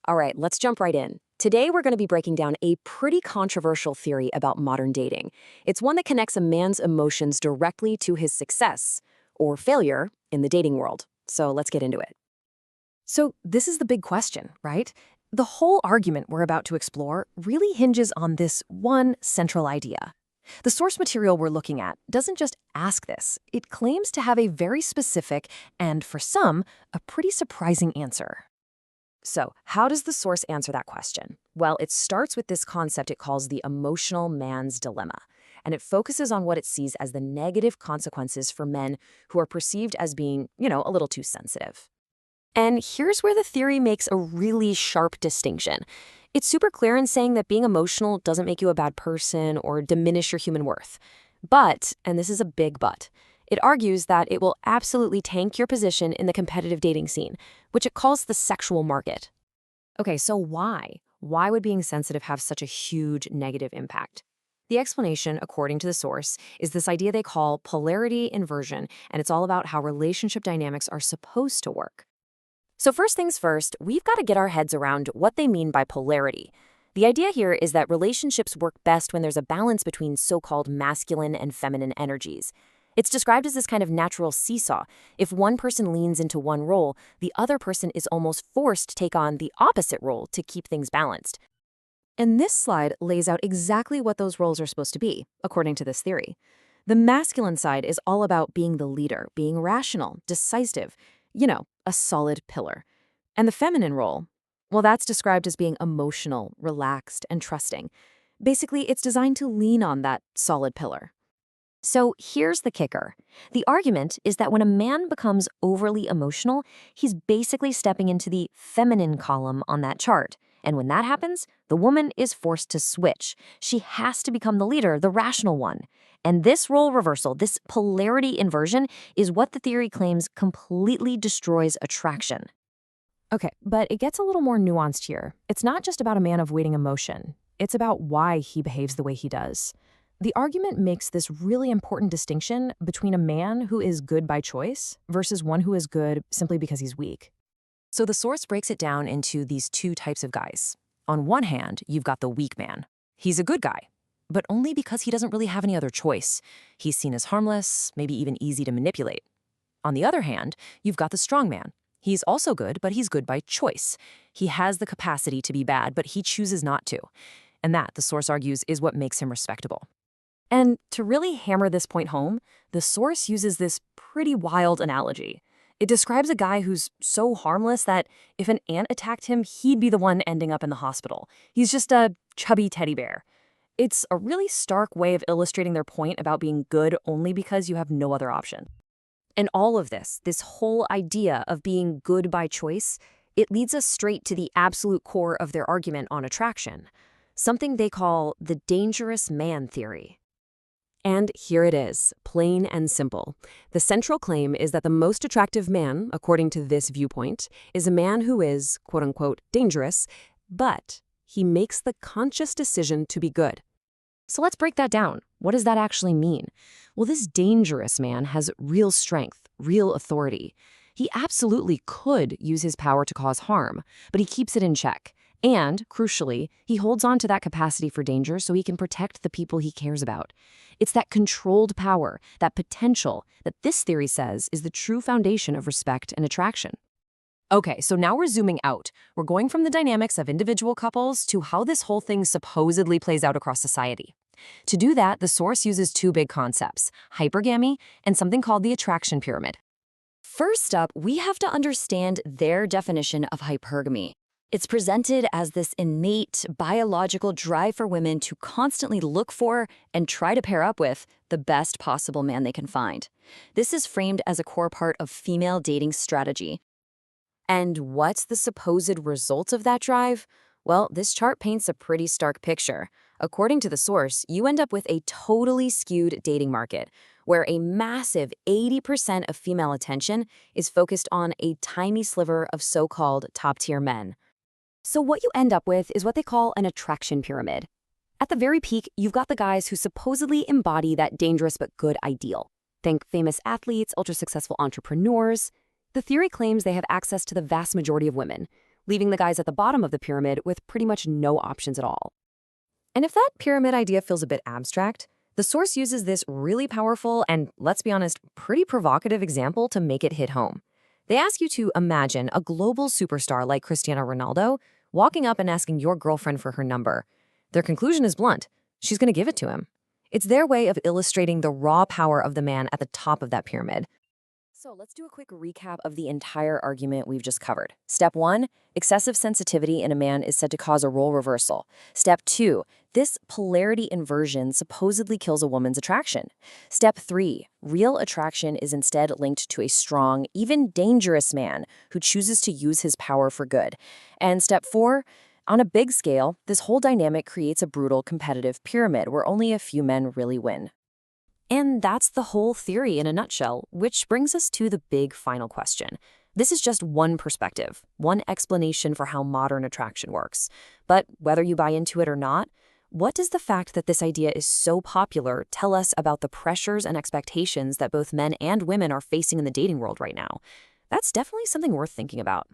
All right, let's jump right in. Today, we're going to be breaking down a pretty controversial theory about modern dating. It's one that connects a man's emotions directly to his success or failure in the dating world. So let's get into it. So this is the big question, right? The whole argument we're about to explore really hinges on this one central idea. The source material we're looking at doesn't just ask this. It claims to have a very specific and, for some, a pretty surprising answer. So, how does the source answer that question? Well, it starts with this concept it calls the emotional man's dilemma, and it focuses on what it sees as the negative consequences for men who are perceived as being, a little too sensitive. And here's where the theory makes a really sharp distinction. It's super clear in saying that being emotional doesn't make you a bad person or diminish your human worth. But, and this is a big but, it argues that it will absolutely tank your position in the competitive dating scene, which it calls the sexual market. Okay, so why? Why would being sensitive have such a huge negative impact? The explanation, according to the source, is this idea they call polarity inversion, and it's all about how relationship dynamics are supposed to work. So first things first, we've got to get our heads around what they mean by polarity. The idea here is that relationships work best when there's a balance between so-called masculine and feminine energies. It's described as this kind of natural seesaw. If one person leans into one role, the other person is almost forced to take on the opposite role to keep things balanced. And this slide lays out exactly what those roles are supposed to be, according to this theory. The masculine side is all about being the leader, being rational, decisive, a solid pillar. And the feminine role, well, that's described as being emotional, relaxed, and trusting. Basically, it's designed to lean on that solid pillar. So here's the kicker. The argument is that when a man becomes overly emotional, he's basically stepping into the feminine column on that chart. And when that happens, the woman is forced to switch. She has to become the leader, the rational one. And this role reversal, this polarity inversion, is what the theory claims completely destroys attraction. Okay, but it gets a little more nuanced here. It's not just about a man avoiding emotion. It's about why he behaves the way he does. The argument makes this really important distinction between a man who is good by choice versus one who is good simply because he's weak. So the source breaks it down into these two types of guys. On one hand, you've got the weak man. He's a good guy, but only because he doesn't really have any other choice. He's seen as harmless, maybe even easy to manipulate. On the other hand, you've got the strong man. He's also good, but he's good by choice. He has the capacity to be bad, but he chooses not to. And that, the source argues, is what makes him respectable. And to really hammer this point home, the source uses this pretty wild analogy. It describes a guy who's so harmless that if an ant attacked him, he'd be the one ending up in the hospital. He's just a chubby teddy bear. It's a really stark way of illustrating their point about being good only because you have no other option. And all of this whole idea of being good by choice, it leads us straight to the absolute core of their argument on attraction, something they call the dangerous man theory. And here it is, plain and simple. The central claim is that the most attractive man, according to this viewpoint, is a man who is, quote-unquote, dangerous, but he makes the conscious decision to be good. So let's break that down. What does that actually mean? Well, this dangerous man has real strength, real authority. He absolutely could use his power to cause harm, but he keeps it in check. And, crucially, he holds on to that capacity for danger so he can protect the people he cares about. It's that controlled power, that potential, that this theory says is the true foundation of respect and attraction. Okay, so now we're zooming out. We're going from the dynamics of individual couples to how this whole thing supposedly plays out across society. To do that, the source uses two big concepts, hypergamy and something called the attraction pyramid. First up, we have to understand their definition of hypergamy. It's presented as this innate biological drive for women to constantly look for and try to pair up with the best possible man they can find. This is framed as a core part of female dating strategy. And what's the supposed result of that drive? Well, this chart paints a pretty stark picture. According to the source, you end up with a totally skewed dating market, where a massive 80% of female attention is focused on a tiny sliver of so-called top-tier men. So what you end up with is what they call an attraction pyramid. At the very peak, you've got the guys who supposedly embody that dangerous but good ideal. Think famous athletes, ultra-successful entrepreneurs. The theory claims they have access to the vast majority of women, leaving the guys at the bottom of the pyramid with pretty much no options at all. And if that pyramid idea feels a bit abstract, the source uses this really powerful and, let's be honest, pretty provocative example to make it hit home. They ask you to imagine a global superstar like Cristiano Ronaldo walking up and asking your girlfriend for her number. Their conclusion is blunt. She's going to give it to him. It's their way of illustrating the raw power of the man at the top of that pyramid. So let's do a quick recap of the entire argument we've just covered. Step 1, excessive sensitivity in a man is said to cause a role reversal. Step 2, this polarity inversion supposedly kills a woman's attraction. Step 3, real attraction is instead linked to a strong, even dangerous man who chooses to use his power for good. And step 4, on a big scale, this whole dynamic creates a brutal competitive pyramid where only a few men really win. And that's the whole theory in a nutshell, which brings us to the big final question. This is just one perspective, one explanation for how modern attraction works. But whether you buy into it or not, what does the fact that this idea is so popular tell us about the pressures and expectations that both men and women are facing in the dating world right now? That's definitely something worth thinking about.